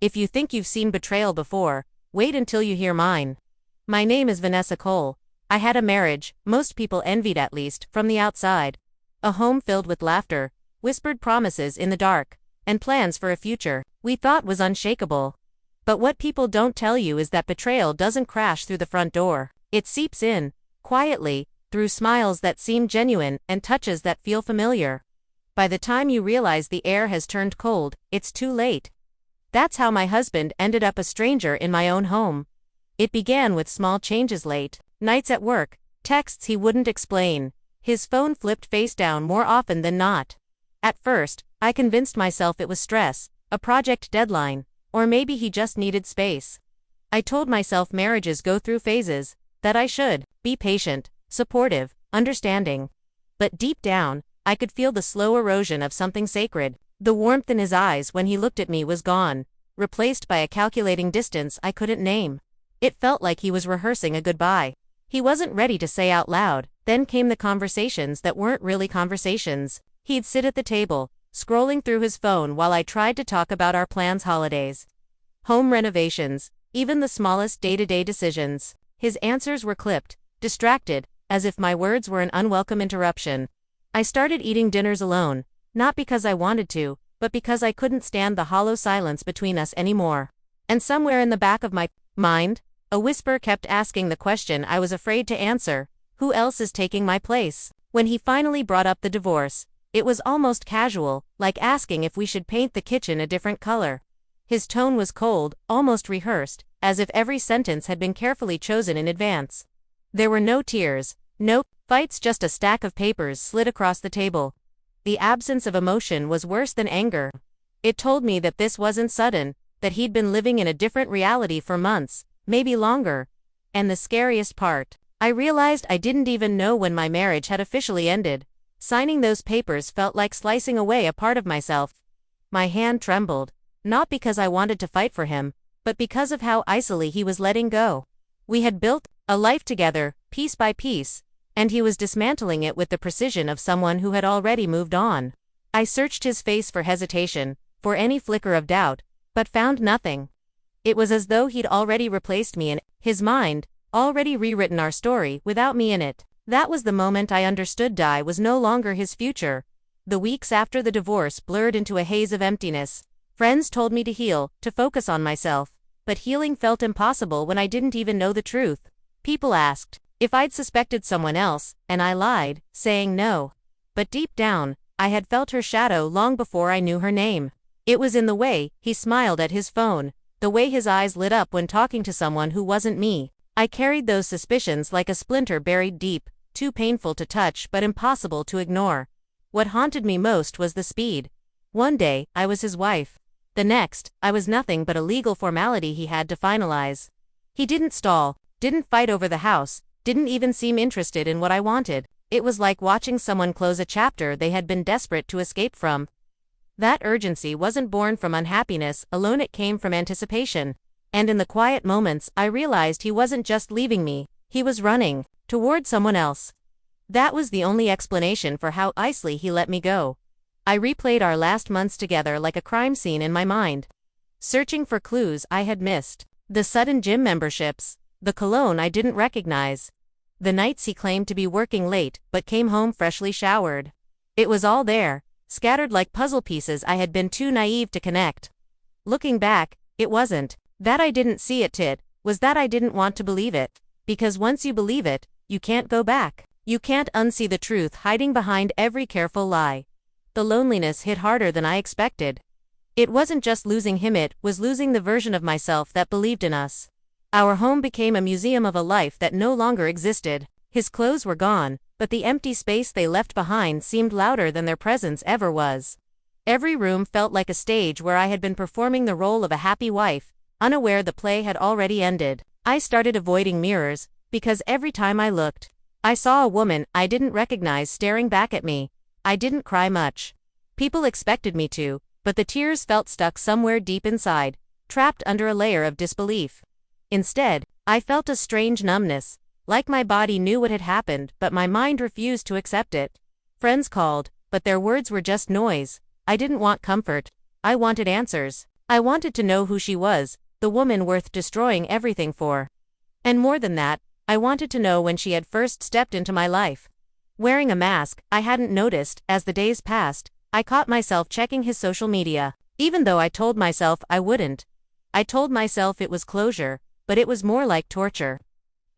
If you think you've seen Betrayal before, wait until you hear mine. My name is Vanessa Cole. I had a marriage, most people envied at least, from the outside. A home filled with laughter, whispered promises in the dark, and plans for a future we thought was unshakable. But what people don't tell you is that betrayal doesn't crash through the front door. It seeps in, quietly, through smiles that seem genuine and touches that feel familiar. By the time you realize the air has turned cold, it's too late. That's how my husband ended up a stranger in my own home. It began with small changes: late nights at work, texts he wouldn't explain, his phone flipped face down more often than not. At first, I convinced myself it was stress, a project deadline, or maybe he just needed space. I told myself marriages go through phases, that I should be patient, supportive, understanding. But deep down, I could feel the slow erosion of something sacred. The warmth in his eyes when he looked at me was gone, replaced by a calculating distance I couldn't name. It felt like he was rehearsing a goodbye. He wasn't ready to say out loud. Then came the conversations that weren't really conversations. He'd sit at the table, scrolling through his phone while I tried to talk about our plans: holidays, home renovations, even the smallest day-to-day decisions. His answers were clipped, distracted, as if my words were an unwelcome interruption. I started eating dinners alone, not because I wanted to, but because I couldn't stand the hollow silence between us anymore. And somewhere in the back of my mind, a whisper kept asking the question I was afraid to answer: who else is taking my place? When he finally brought up the divorce, it was almost casual, like asking if we should paint the kitchen a different color. His tone was cold, almost rehearsed, as if every sentence had been carefully chosen in advance. There were no tears, no fights, just a stack of papers slid across the table. The absence of emotion was worse than anger. It told me that this wasn't sudden, that he'd been living in a different reality for months, maybe longer. And the scariest part, I realized I didn't even know when my marriage had officially ended. Signing those papers felt like slicing away a part of myself. My hand trembled, not because I wanted to fight for him, but because of how icily he was letting go. We had built a life together, piece by piece, and he was dismantling it with the precision of someone who had already moved on. I searched his face for hesitation, for any flicker of doubt, but found nothing. It was as though he'd already replaced me in his mind, already rewritten our story without me in it. That was the moment I understood Di was no longer his future. The weeks after the divorce blurred into a haze of emptiness. Friends told me to heal, to focus on myself, but healing felt impossible when I didn't even know the truth. People asked if I'd suspected someone else, and I lied, saying no. But deep down, I had felt her shadow long before I knew her name. It was in the way he smiled at his phone, the way his eyes lit up when talking to someone who wasn't me. I carried those suspicions like a splinter buried deep, too painful to touch but impossible to ignore. What haunted me most was the speed. One day, I was his wife. The next, I was nothing but a legal formality he had to finalize. He didn't stall, didn't fight over the house, didn't even seem interested in what I wanted. It was like watching someone close a chapter they had been desperate to escape from. That urgency wasn't born from unhappiness alone, it came from anticipation. And in the quiet moments, I realized he wasn't just leaving me, he was running toward someone else. That was the only explanation for how icily he let me go. I replayed our last months together like a crime scene in my mind, searching for clues I had missed. The sudden gym memberships, the cologne I didn't recognize, the nights he claimed to be working late but came home freshly showered. It was all there, scattered like puzzle pieces I had been too naive to connect. Looking back, it wasn't that I didn't see it was that I didn't want to believe it. Because once you believe it, you can't go back. You can't unsee the truth hiding behind every careful lie. The loneliness hit harder than I expected. It wasn't just losing him, it was losing the version of myself that believed in us. Our home became a museum of a life that no longer existed. His clothes were gone, but the empty space they left behind seemed louder than their presence ever was. Every room felt like a stage where I had been performing the role of a happy wife, unaware the play had already ended. I started avoiding mirrors, because every time I looked, I saw a woman I didn't recognize staring back at me. I didn't cry much. People expected me to, but the tears felt stuck somewhere deep inside, trapped under a layer of disbelief. Instead, I felt a strange numbness, like my body knew what had happened but my mind refused to accept it. Friends called, but their words were just noise. I didn't want comfort. I wanted answers. I wanted to know who she was, the woman worth destroying everything for. And more than that, I wanted to know when she had first stepped into my life. Wearing a mask, I hadn't noticed. As the days passed, I caught myself checking his social media. Even though I told myself I wouldn't. I told myself it was closure, but it was more like torture.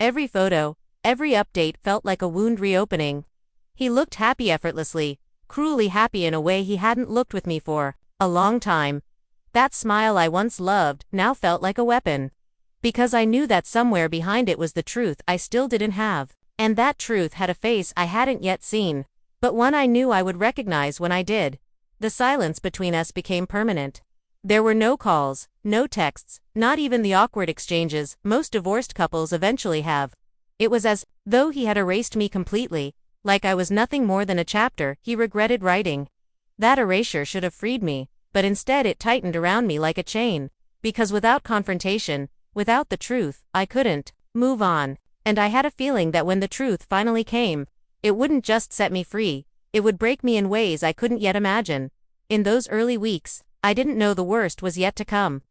Every photo, every update felt like a wound reopening. He looked happy effortlessly, cruelly happy in a way he hadn't looked with me for a long time. That smile I once loved now felt like a weapon. Because I knew that somewhere behind it was the truth I still didn't have. And that truth had a face I hadn't yet seen, but one I knew I would recognize when I did. The silence between us became permanent. There were no calls, no texts, not even the awkward exchanges most divorced couples eventually have. It was as though he had erased me completely, like I was nothing more than a chapter he regretted writing. That erasure should have freed me, but instead it tightened around me like a chain, because without confrontation, without the truth, I couldn't move on. And I had a feeling that when the truth finally came, it wouldn't just set me free, it would break me in ways I couldn't yet imagine. In those early weeks, I didn't know the worst was yet to come.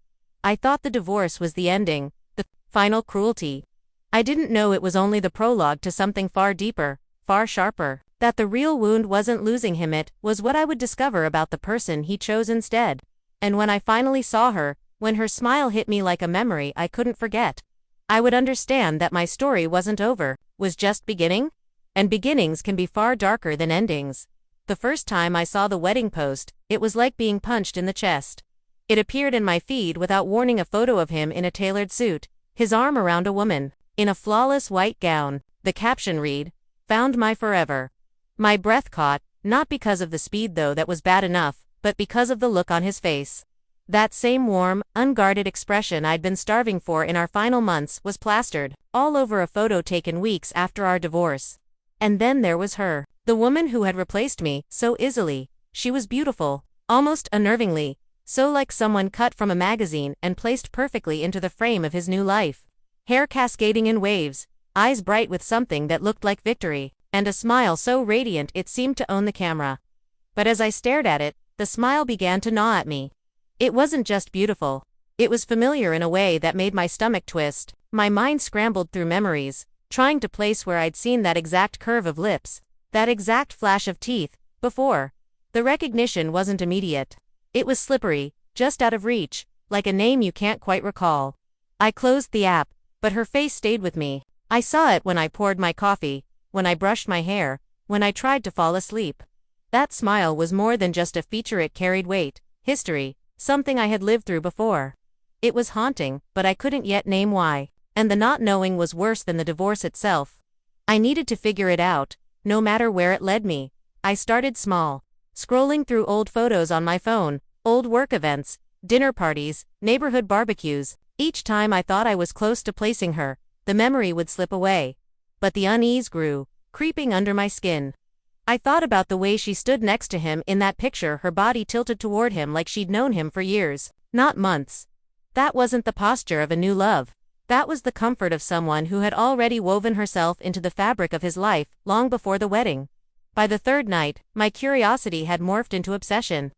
I thought the divorce was the ending, the final cruelty. I didn't know it was only the prologue to something far deeper, far sharper. That the real wound wasn't losing him, it was what I would discover about the person he chose instead. And when I finally saw her, when her smile hit me like a memory I couldn't forget, I would understand that my story wasn't over, was just beginning. And beginnings can be far darker than endings. The first time I saw the wedding post, it was like being punched in the chest. It appeared in my feed without warning, a photo of him in a tailored suit, his arm around a woman, in a flawless white gown. The caption read, "Found my forever." My breath caught, not because of the speed though, that was bad enough, but because of the look on his face. That same warm, unguarded expression I'd been starving for in our final months was plastered all over a photo taken weeks after our divorce. And then there was her, the woman who had replaced me so easily. She was beautiful, almost unnervingly, so like someone cut from a magazine and placed perfectly into the frame of his new life. Hair cascading in waves, eyes bright with something that looked like victory, and a smile so radiant it seemed to own the camera. But as I stared at it, the smile began to gnaw at me. It wasn't just beautiful. It was familiar in a way that made my stomach twist. My mind scrambled through memories, trying to place where I'd seen that exact curve of lips, that exact flash of teeth, before. The recognition wasn't immediate. It was slippery, just out of reach, like a name you can't quite recall. I closed the app, but her face stayed with me. I saw it when I poured my coffee, when I brushed my hair, when I tried to fall asleep. That smile was more than just a feature, it carried weight, history, something I had lived through before. It was haunting, but I couldn't yet name why. And the not knowing was worse than the divorce itself. I needed to figure it out, no matter where it led me. I started small, scrolling through old photos on my phone, old work events, dinner parties, neighborhood barbecues. Each time I thought I was close to placing her, the memory would slip away. But the unease grew, creeping under my skin. I thought about the way she stood next to him in that picture, her body tilted toward him like she'd known him for years, not months. That wasn't the posture of a new love. That was the comfort of someone who had already woven herself into the fabric of his life, long before the wedding. By the third night, my curiosity had morphed into obsession.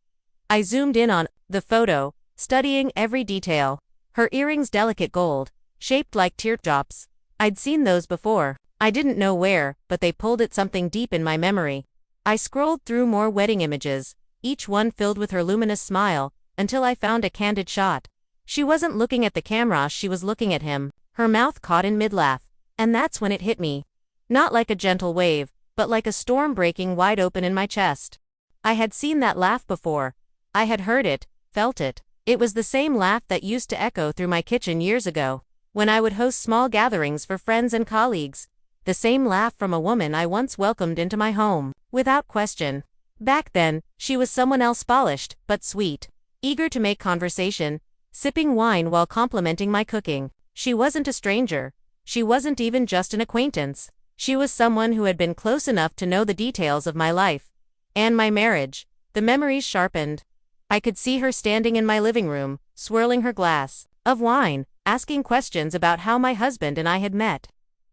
I zoomed in on the photo, studying every detail. Her earrings, delicate gold, shaped like teardrops. I'd seen those before. I didn't know where, but they pulled at something deep in my memory. I scrolled through more wedding images, each one filled with her luminous smile, until I found a candid shot. She wasn't looking at the camera, she was looking at him, her mouth caught in mid-laugh. And that's when it hit me. Not like a gentle wave, but like a storm breaking wide open in my chest. I had seen that laugh before. I had heard it, felt it. It was the same laugh that used to echo through my kitchen years ago, when I would host small gatherings for friends and colleagues. The same laugh from a woman I once welcomed into my home, without question. Back then, she was someone else, polished, but sweet, eager to make conversation, sipping wine while complimenting my cooking. She wasn't a stranger. She wasn't even just an acquaintance. She was someone who had been close enough to know the details of my life. And my marriage. The memories sharpened. I could see her standing in my living room, swirling her glass of wine, asking questions about how my husband and I had met.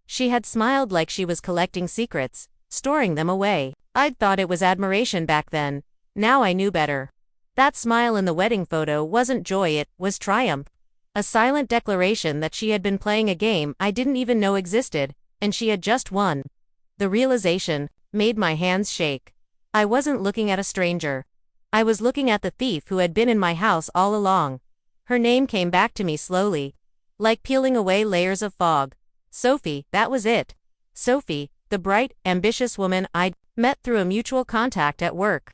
She had smiled like she was collecting secrets, storing them away. I'd thought it was admiration back then. Now I knew better. That smile in the wedding photo wasn't joy, it was triumph. A silent declaration that she had been playing a game I didn't even know existed, and she had just won. The realization made my hands shake. I wasn't looking at a stranger. I was looking at the thief who had been in my house all along. Her name came back to me slowly, like peeling away layers of fog. Sophie, that was it. Sophie, the bright, ambitious woman I'd met through a mutual contact at work.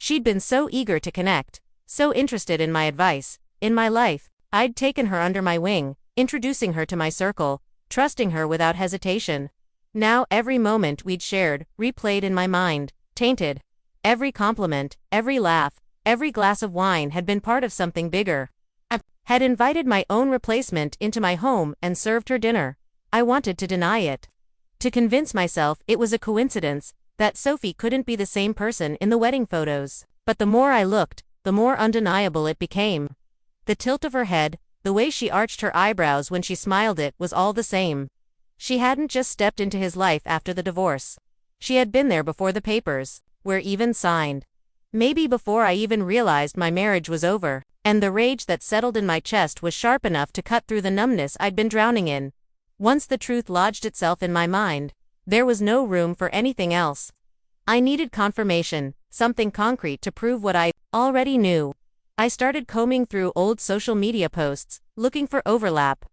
She'd been so eager to connect, so interested in my advice, in my life. I'd taken her under my wing, introducing her to my circle, trusting her without hesitation. Now every moment we'd shared, replayed in my mind, tainted. Every compliment, every laugh, every glass of wine had been part of something bigger. I had invited my own replacement into my home and served her dinner. I wanted to deny it. To convince myself it was a coincidence, that Sophie couldn't be the same person in the wedding photos. But the more I looked, the more undeniable it became. The tilt of her head, the way she arched her eyebrows when she smiled, it was all the same. She hadn't just stepped into his life after the divorce. She had been there before the papers were even signed. Maybe before I even realized my marriage was over, and the rage that settled in my chest was sharp enough to cut through the numbness I'd been drowning in. Once the truth lodged itself in my mind, there was no room for anything else. I needed confirmation, something concrete to prove what I already knew. I started combing through old social media posts, looking for overlap.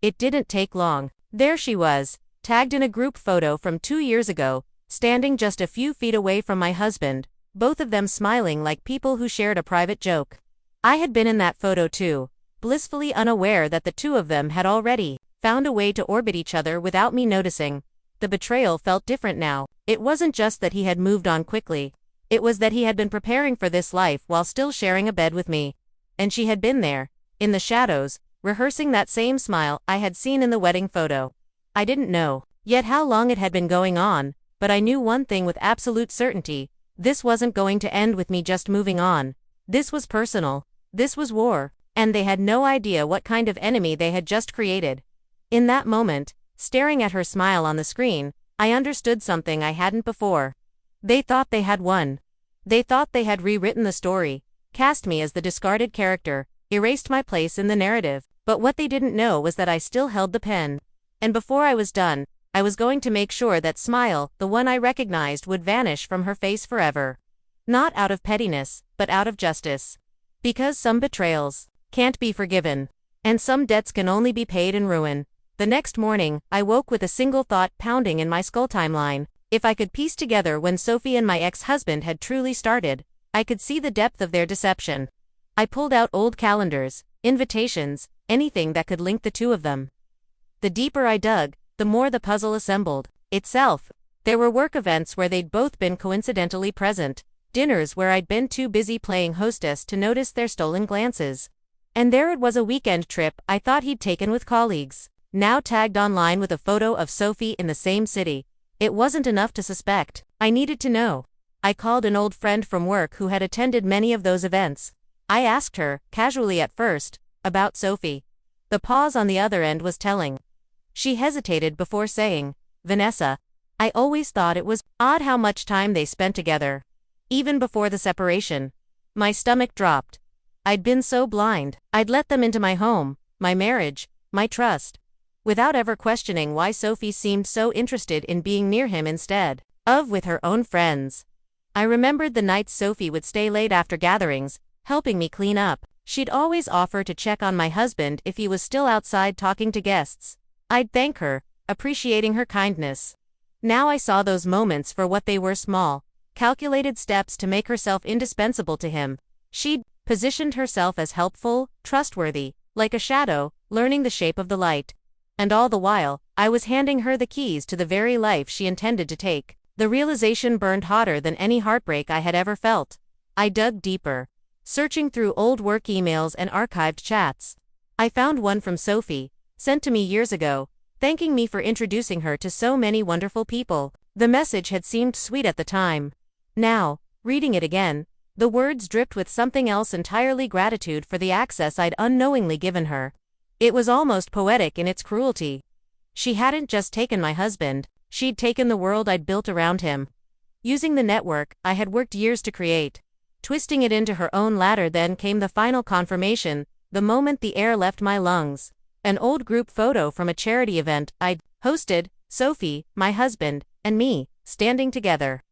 It didn't take long. There she was, tagged in a group photo from 2 years ago, standing just a few feet away from my husband, both of them smiling like people who shared a private joke. I had been in that photo too, blissfully unaware that the two of them had already found a way to orbit each other without me noticing. The betrayal felt different now. It wasn't just that he had moved on quickly. It was that he had been preparing for this life while still sharing a bed with me. And she had been there, in the shadows, rehearsing that same smile I had seen in the wedding photo. I didn't know yet how long it had been going on, but I knew one thing with absolute certainty. This wasn't going to end with me just moving on. This was personal. This was war, and they had no idea what kind of enemy they had just created. In that moment, staring at her smile on the screen, I understood something I hadn't before. They thought they had won. They thought they had rewritten the story, cast me as the discarded character, erased my place in the narrative. But what they didn't know was that I still held the pen. And before I was done, I was going to make sure that smile, the one I recognized, would vanish from her face forever. Not out of pettiness, but out of justice. Because some betrayals can't be forgiven, and some debts can only be paid in ruin. The next morning, I woke with a single thought pounding in my skull: timeline. If I could piece together when Sophie and my ex-husband had truly started, I could see the depth of their deception. I pulled out old calendars, invitations, anything that could link the two of them. The deeper I dug, the more the puzzle assembled itself. There were work events where they'd both been coincidentally present, dinners where I'd been too busy playing hostess to notice their stolen glances. And there it was, a weekend trip I thought he'd taken with colleagues, now tagged online with a photo of Sophie in the same city. It wasn't enough to suspect. I needed to know. I called an old friend from work who had attended many of those events. I asked her, casually at first, about Sophie. The pause on the other end was telling. She hesitated before saying, "Vanessa, I always thought it was odd how much time they spent together. Even before the separation." My stomach dropped. I'd been so blind. I'd let them into my home, my marriage, my trust, without ever questioning why Sophie seemed so interested in being near him instead of with her own friends. I remembered the nights Sophie would stay late after gatherings, helping me clean up. She'd always offer to check on my husband if he was still outside talking to guests. I'd thank her, appreciating her kindness. Now I saw those moments for what they were: small, calculated steps to make herself indispensable to him. She'd positioned herself as helpful, trustworthy, like a shadow, learning the shape of the light. And all the while, I was handing her the keys to the very life she intended to take. The realization burned hotter than any heartbreak I had ever felt. I dug deeper, searching through old work emails and archived chats. I found one from Sophie, sent to me years ago, thanking me for introducing her to so many wonderful people. The message had seemed sweet at the time. Now, reading it again, the words dripped with something else entirely: gratitude for the access I'd unknowingly given her. It was almost poetic in its cruelty. She hadn't just taken my husband, she'd taken the world I'd built around him. Using the network I had worked years to create. twisting it into her own ladder. Then came the final confirmation, the moment the air left my lungs. An old group photo from a charity event I'd hosted, Sophie, my husband, and me, standing together.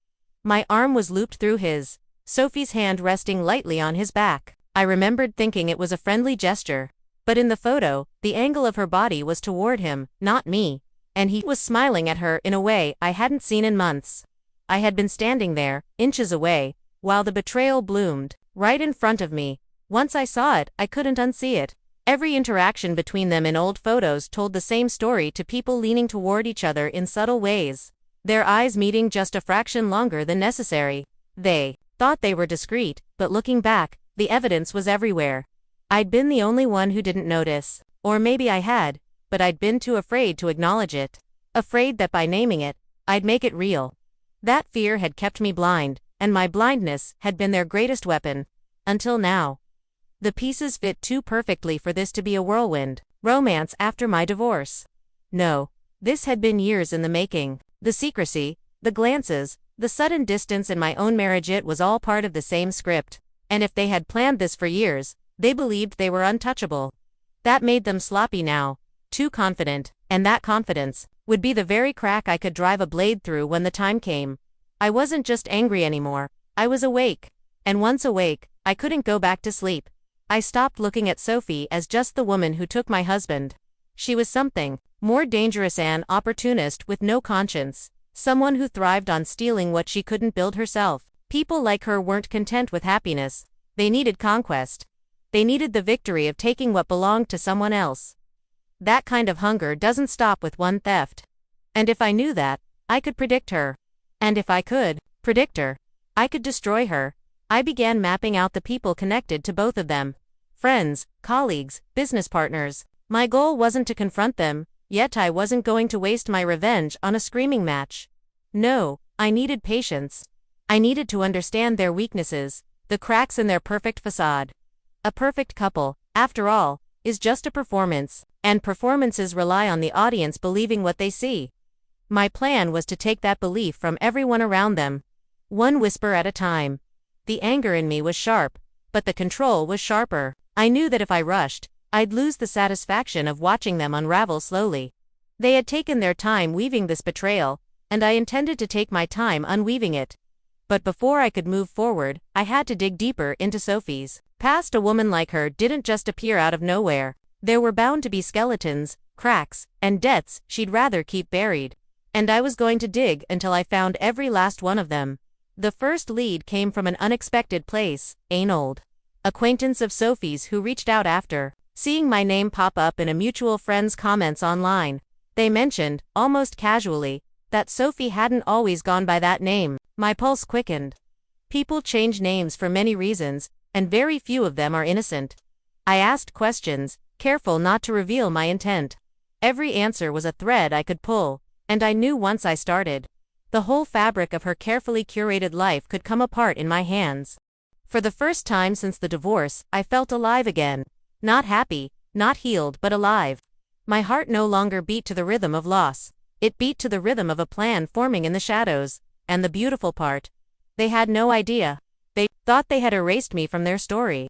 My arm was looped through his, Sophie's hand resting lightly on his back. I remembered thinking it was a friendly gesture. But in the photo, the angle of her body was toward him, not me, and he was smiling at her in a way I hadn't seen in months. I had been standing there, inches away, while the betrayal bloomed, right in front of me. Once I saw it, I couldn't unsee it. Every interaction between them in old photos told the same story to people leaning toward each other in subtle ways, their eyes meeting just a fraction longer than necessary. They thought they were discreet, but looking back, the evidence was everywhere. I'd been the only one who didn't notice. Or maybe I had, but I'd been too afraid to acknowledge it. Afraid that by naming it, I'd make it real. That fear had kept me blind, and my blindness had been their greatest weapon. Until now. The pieces fit too perfectly for this to be a whirlwind romance after my divorce. No, this had been years in the making. The secrecy, the glances, the sudden distance in my own marriage, it was all part of the same script. And if they had planned this for years, they believed they were untouchable. That made them sloppy now, too confident, and that confidence would be the very crack I could drive a blade through when the time came. I wasn't just angry anymore, I was awake. And once awake, I couldn't go back to sleep. I stopped looking at Sophie as just the woman who took my husband. She was something more dangerous, an opportunist with no conscience, someone who thrived on stealing what she couldn't build herself. People like her weren't content with happiness. They needed conquest. They needed the victory of taking what belonged to someone else. That kind of hunger doesn't stop with one theft. And if I knew that, I could predict her. And if I could predict her, I could destroy her. I began mapping out the people connected to both of them. Friends, colleagues, business partners. My goal wasn't to confront them, yet I wasn't going to waste my revenge on a screaming match. No, I needed patience. I needed to understand their weaknesses, the cracks in their perfect facade. A perfect couple, after all, is just a performance, and performances rely on the audience believing what they see. My plan was to take that belief from everyone around them, one whisper at a time. The anger in me was sharp, but the control was sharper. I knew that if I rushed, I'd lose the satisfaction of watching them unravel slowly. They had taken their time weaving this betrayal, and I intended to take my time unweaving it. But before I could move forward, I had to dig deeper into Sophie's past. A woman like her didn't just appear out of nowhere. There were bound to be skeletons, cracks, and debts she'd rather keep buried. And I was going to dig until I found every last one of them. The first lead came from an unexpected place, an old acquaintance of Sophie's who reached out after seeing my name pop up in a mutual friend's comments online. They mentioned, almost casually, that Sophie hadn't always gone by that name. My pulse quickened. People change names for many reasons, and very few of them are innocent. I asked questions, careful not to reveal my intent. Every answer was a thread I could pull, and I knew once I started, the whole fabric of her carefully curated life could come apart in my hands. For the first time since the divorce, I felt alive again. Not happy, not healed, but alive. My heart no longer beat to the rhythm of loss. It beat to the rhythm of a plan forming in the shadows. And the beautiful part, they had no idea. They thought they had erased me from their story.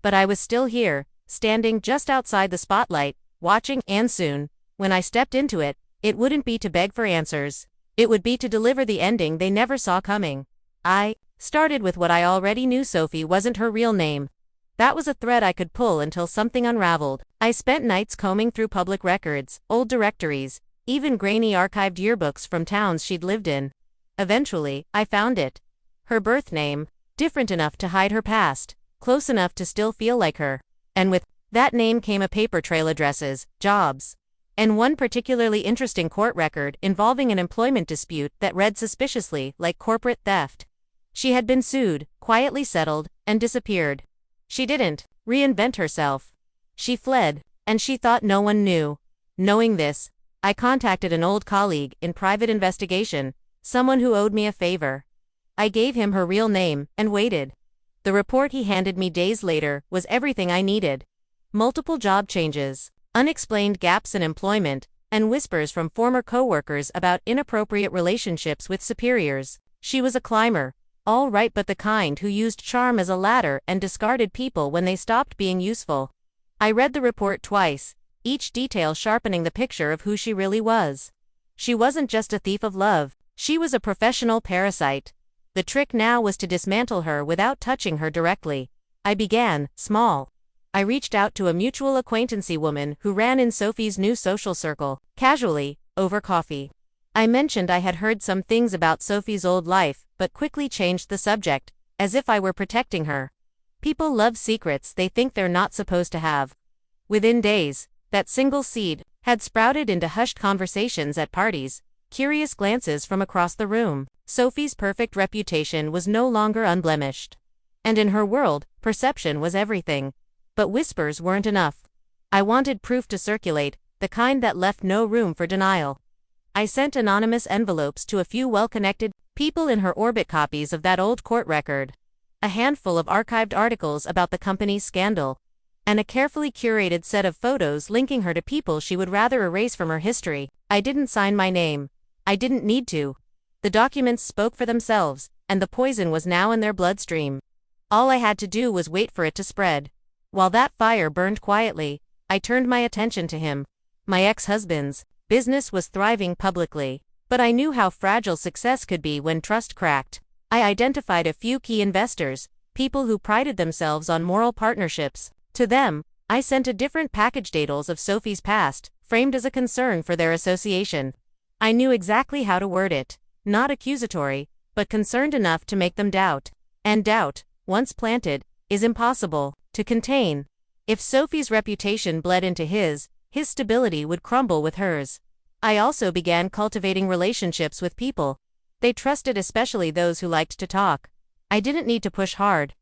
But I was still here, standing just outside the spotlight, watching, and soon, when I stepped into it, it wouldn't be to beg for answers. It would be to deliver the ending they never saw coming. I started with what I already knew. Sophie wasn't her real name. That was a thread I could pull until something unraveled. I spent nights combing through public records, old directories, even grainy archived yearbooks from towns she'd lived in. Eventually, I found it. Her birth name, different enough to hide her past, close enough to still feel like her. And with that name came a paper trail, addresses, jobs, and one particularly interesting court record involving an employment dispute that read suspiciously like corporate theft. She had been sued, quietly settled, and disappeared. She didn't reinvent herself. She fled, and she thought no one knew. Knowing this, I contacted an old colleague in private investigation, someone who owed me a favor. I gave him her real name, and waited. The report he handed me days later was everything I needed. Multiple job changes, unexplained gaps in employment, and whispers from former coworkers about inappropriate relationships with superiors. She was a climber, All right, but the kind who used charm as a ladder and discarded people when they stopped being useful. I read the report twice, each detail sharpening the picture of who she really was. She wasn't just a thief of love, she was a professional parasite. The trick now was to dismantle her without touching her directly. I began small. I reached out to a mutual acquaintancey woman who ran in Sophie's new social circle, casually, over coffee. I mentioned I had heard some things about Sophie's old life, but quickly changed the subject, as if I were protecting her. People love secrets they think they're not supposed to have. Within days, that single seed had sprouted into hushed conversations at parties, curious glances from across the room. Sophie's perfect reputation was no longer unblemished. And in her world, perception was everything. But whispers weren't enough. I wanted proof to circulate, the kind that left no room for denial. I sent anonymous envelopes to a few well-connected people in her orbit, copies of that old court record, a handful of archived articles about the company's scandal, and a carefully curated set of photos linking her to people she would rather erase from her history. I didn't sign my name. I didn't need to. The documents spoke for themselves, and the poison was now in their bloodstream. All I had to do was wait for it to spread. While that fire burned quietly, I turned my attention to him. My ex-husband's business was thriving publicly, but I knew how fragile success could be when trust cracked. I identified a few key investors, people who prided themselves on moral partnerships. To them, I sent a different package, details of Sophie's past, framed as a concern for their association. I knew exactly how to word it, not accusatory, but concerned enough to make them doubt. And doubt, once planted, is impossible to contain. If Sophie's reputation bled into his stability would crumble with hers. I also began cultivating relationships with people they trusted, especially those who liked to talk. I didn't need to push hard.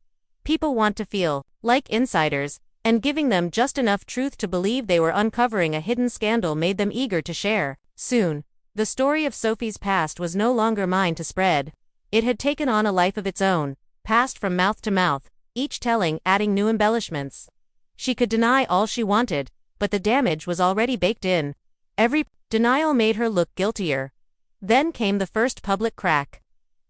People want to feel like insiders, and giving them just enough truth to believe they were uncovering a hidden scandal made them eager to share. Soon, the story of Sophie's past was no longer mine to spread. It had taken on a life of its own, passed from mouth to mouth, each telling adding new embellishments. She could deny all she wanted, but the damage was already baked in. Every denial made her look guiltier. Then came the first public crack.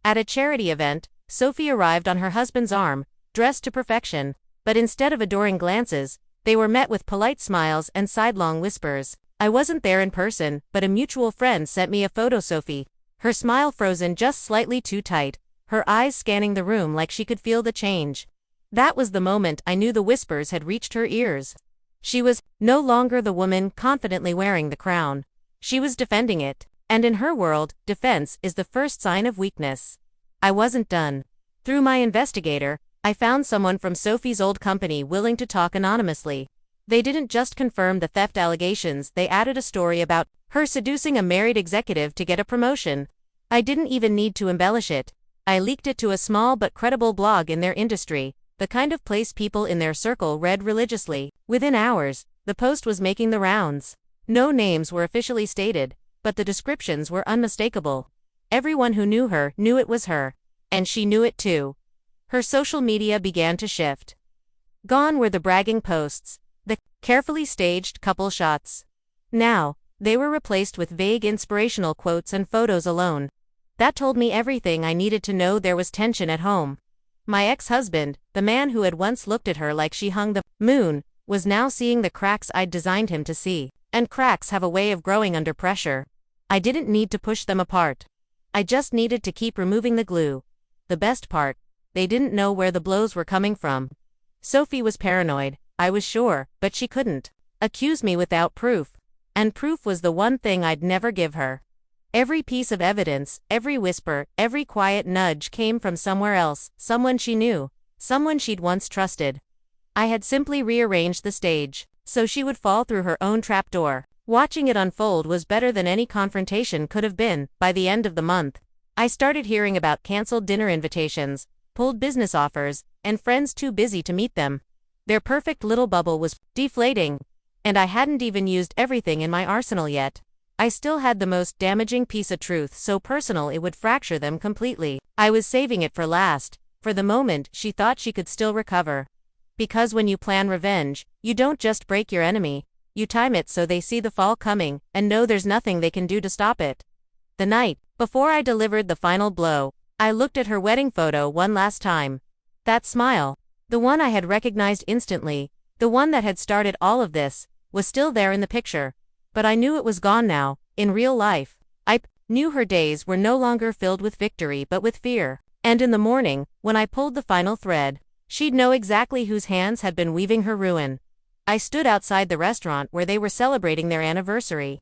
At a charity event, Sophie arrived on her husband's arm, dressed to perfection, but instead of adoring glances, they were met with polite smiles and sidelong whispers. I wasn't there in person, but a mutual friend sent me a photo. Sophie, her smile frozen just slightly too tight, her eyes scanning the room like she could feel the change. That was the moment I knew the whispers had reached her ears. She was no longer the woman confidently wearing the crown. She was defending it, and in her world, defense is the first sign of weakness. I wasn't done. Through my investigator, I found someone from Sophie's old company willing to talk anonymously. They didn't just confirm the theft allegations, they added a story about her seducing a married executive to get a promotion. I didn't even need to embellish it. I leaked it to a small but credible blog in their industry, the kind of place people in their circle read religiously. Within hours, the post was making the rounds. No names were officially stated, but the descriptions were unmistakable. Everyone who knew her knew it was her, and she knew it too. Her social media began to shift. Gone were the bragging posts, the carefully staged couple shots. Now, they were replaced with vague inspirational quotes and photos alone. That told me everything I needed to know. There was tension at home. My ex-husband, the man who had once looked at her like she hung the moon, was now seeing the cracks I'd designed him to see. And cracks have a way of growing under pressure. I didn't need to push them apart. I just needed to keep removing the glue. The best part, they didn't know where the blows were coming from. Sophie was paranoid, I was sure, but she couldn't accuse me without proof. And proof was the one thing I'd never give her. Every piece of evidence, every whisper, every quiet nudge came from somewhere else, someone she knew, someone she'd once trusted. I had simply rearranged the stage, so she would fall through her own trapdoor. Watching it unfold was better than any confrontation could have been. By the end of the month, I started hearing about canceled dinner invitations, pulled business offers, and friends too busy to meet them. Their perfect little bubble was deflating, and I hadn't even used everything in my arsenal yet. I still had the most damaging piece of truth, so personal it would fracture them completely. I was saving it for last, for the moment she thought she could still recover. Because when you plan revenge, you don't just break your enemy, you time it so they see the fall coming, and know there's nothing they can do to stop it. The night before I delivered the final blow, I looked at her wedding photo one last time. That smile, the one I had recognized instantly, the one that had started all of this, was still there in the picture. But I knew it was gone now, in real life. I knew her days were no longer filled with victory but with fear. And in the morning, when I pulled the final thread, she'd know exactly whose hands had been weaving her ruin. I stood outside the restaurant where they were celebrating their anniversary.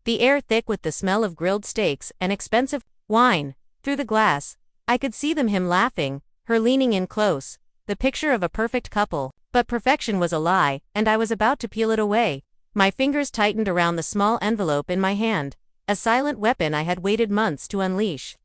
The air thick with the smell of grilled steaks and expensive wine. Through the glass, I could see him laughing, her leaning in close, the picture of a perfect couple. But perfection was a lie, and I was about to peel it away. My fingers tightened around the small envelope in my hand, a silent weapon I had waited months to unleash.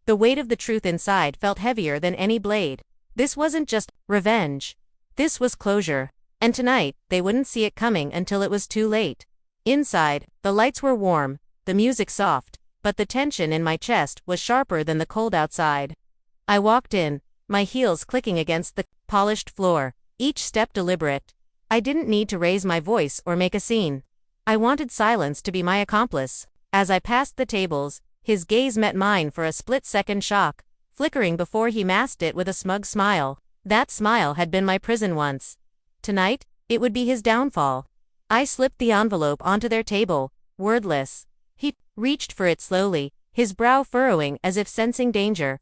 The weight of the truth inside felt heavier than any blade. This wasn't just revenge. This was closure. And tonight, they wouldn't see it coming until it was too late. Inside, the lights were warm, the music soft, but the tension in my chest was sharper than the cold outside. I walked in, my heels clicking against the polished floor, each step deliberate. I didn't need to raise my voice or make a scene. I wanted silence to be my accomplice. As I passed the tables, his gaze met mine for a split-second shock, flickering before he masked it with a smug smile. That smile had been my prison once. Tonight, it would be his downfall. I slipped the envelope onto their table, wordless. He reached for it slowly, his brow furrowing as if sensing danger.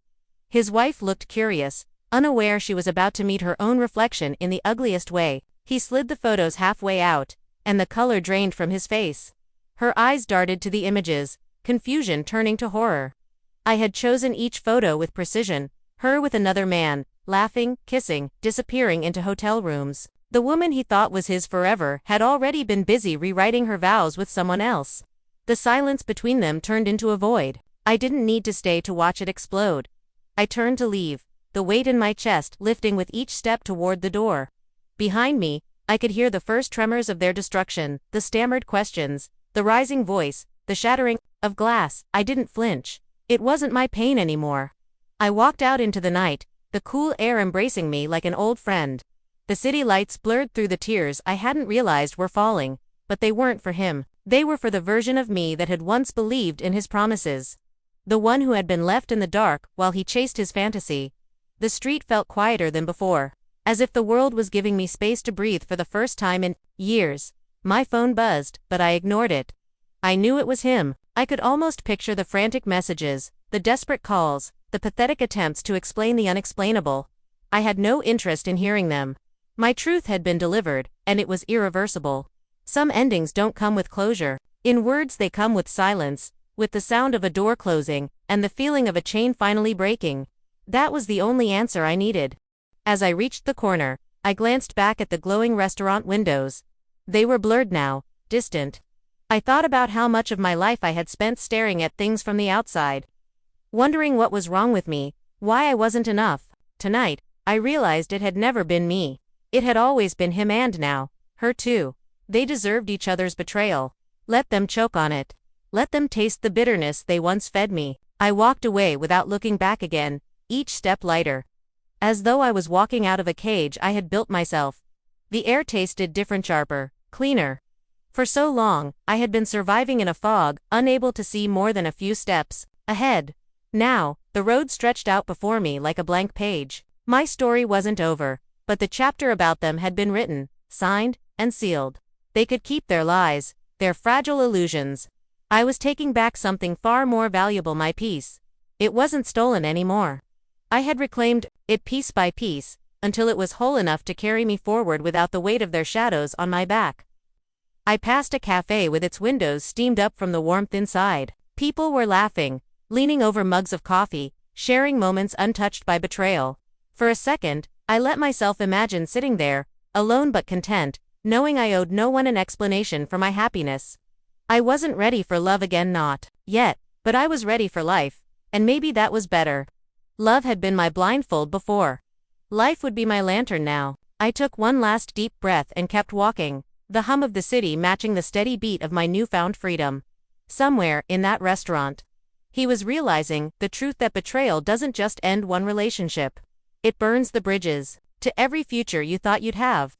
His wife looked curious, unaware she was about to meet her own reflection in the ugliest way. He slid the photos halfway out, and the color drained from his face. Her eyes darted to the images, confusion turning to horror. I had chosen each photo with precision, her with another man, laughing, kissing, disappearing into hotel rooms. The woman he thought was his forever had already been busy rewriting her vows with someone else. The silence between them turned into a void. I didn't need to stay to watch it explode. I turned to leave, the weight in my chest lifting with each step toward the door. Behind me, I could hear the first tremors of their destruction, the stammered questions, the rising voice, the shattering of glass. I didn't flinch. It wasn't my pain anymore. I walked out into the night, the cool air embracing me like an old friend. The city lights blurred through the tears I hadn't realized were falling, but they weren't for him. They were for the version of me that had once believed in his promises. The one who had been left in the dark while he chased his fantasy. The street felt quieter than before, as if the world was giving me space to breathe for the first time in years. My phone buzzed, but I ignored it. I knew it was him. I could almost picture the frantic messages, the desperate calls, the pathetic attempts to explain the unexplainable. I had no interest in hearing them. My truth had been delivered, and it was irreversible. Some endings don't come with closure. In words they come with silence, with the sound of a door closing, and the feeling of a chain finally breaking. That was the only answer I needed. As I reached the corner, I glanced back at the glowing restaurant windows. They were blurred now, distant. I thought about how much of my life I had spent staring at things from the outside, wondering what was wrong with me, why I wasn't enough. Tonight, I realized it had never been me. It had always been him, and now, her too. They deserved each other's betrayal. Let them choke on it. Let them taste the bitterness they once fed me. I walked away without looking back again, each step lighter. As though I was walking out of a cage I had built myself. The air tasted different, sharper, cleaner. For so long, I had been surviving in a fog, unable to see more than a few steps ahead. Now, the road stretched out before me like a blank page. My story wasn't over, but the chapter about them had been written, signed, and sealed. They could keep their lies, their fragile illusions. I was taking back something far more valuable, my peace. It wasn't stolen anymore. I had reclaimed it piece by piece, until it was whole enough to carry me forward without the weight of their shadows on my back. I passed a cafe with its windows steamed up from the warmth inside. People were laughing, leaning over mugs of coffee, sharing moments untouched by betrayal. For a second, I let myself imagine sitting there, alone but content, knowing I owed no one an explanation for my happiness. I wasn't ready for love again, not yet, but I was ready for life, and maybe that was better. Love had been my blindfold before. Life would be my lantern now. I took one last deep breath and kept walking, the hum of the city matching the steady beat of my newfound freedom. Somewhere, in that restaurant, he was realizing the truth that betrayal doesn't just end one relationship. It burns the bridges to every future you thought you'd have.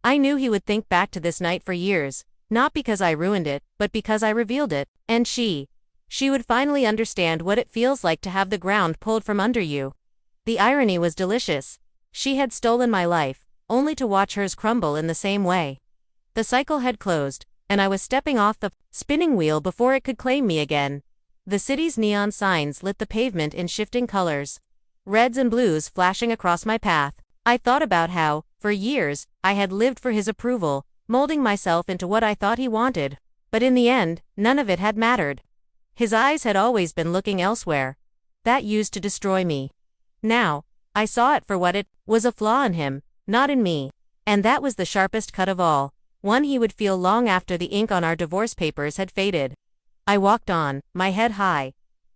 I knew he would think back to this night for years, not because I ruined it, but because I revealed it. And she She would finally understand what it feels like to have the ground pulled from under you. The irony was delicious. She had stolen my life, only to watch hers crumble in the same way. The cycle had closed, and I was stepping off the spinning wheel before it could claim me again. The city's neon signs lit the pavement in shifting colors, reds and blues flashing across my path. I thought about how, for years, I had lived for his approval, molding myself into what I thought he wanted. But in the end, none of it had mattered. His eyes had always been looking elsewhere. That used to destroy me. Now, I saw it for what it was, a flaw in him, not in me. And that was the sharpest cut of all, one he would feel long after the ink on our divorce papers had faded. I walked on, my head high.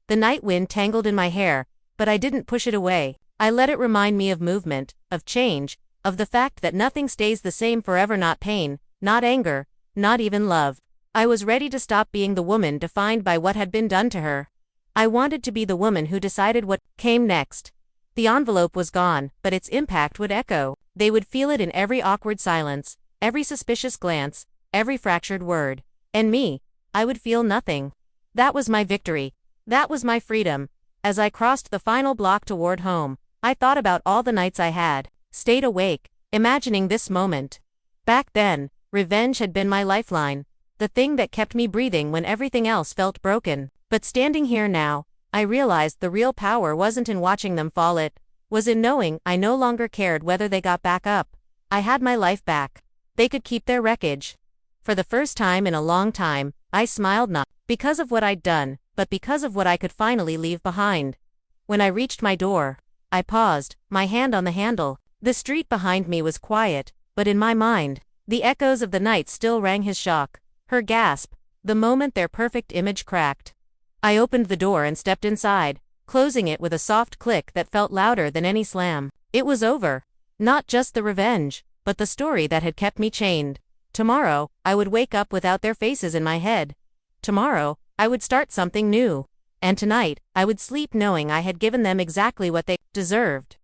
The night wind tangled in my hair, but I didn't push it away. I let it remind me of movement, of change, of the fact that nothing stays the same forever, not pain, not anger, not even love. I was ready to stop being the woman defined by what had been done to her. I wanted to be the woman who decided what came next. The envelope was gone, but its impact would echo. They would feel it in every awkward silence, every suspicious glance, every fractured word. And me, I would feel nothing. That was my victory. That was my freedom. As I crossed the final block toward home, I thought about all the nights I had stayed awake, imagining this moment. Back then, revenge had been my lifeline, the thing that kept me breathing when everything else felt broken. But standing here now, I realized the real power wasn't in watching them fall, it was in knowing I no longer cared whether they got back up. I had my life back. They could keep their wreckage. For the first time in a long time, I smiled, not because of what I'd done, but because of what I could finally leave behind. When I reached my door, I paused, my hand on the handle. The street behind me was quiet, but in my mind, the echoes of the night still rang, his shock, her gasp, the moment their perfect image cracked. I opened the door and stepped inside, closing it with a soft click that felt louder than any slam. It was over. Not just the revenge, but the story that had kept me chained. Tomorrow, I would wake up without their faces in my head. Tomorrow, I would start something new. And tonight, I would sleep knowing I had given them exactly what they deserved.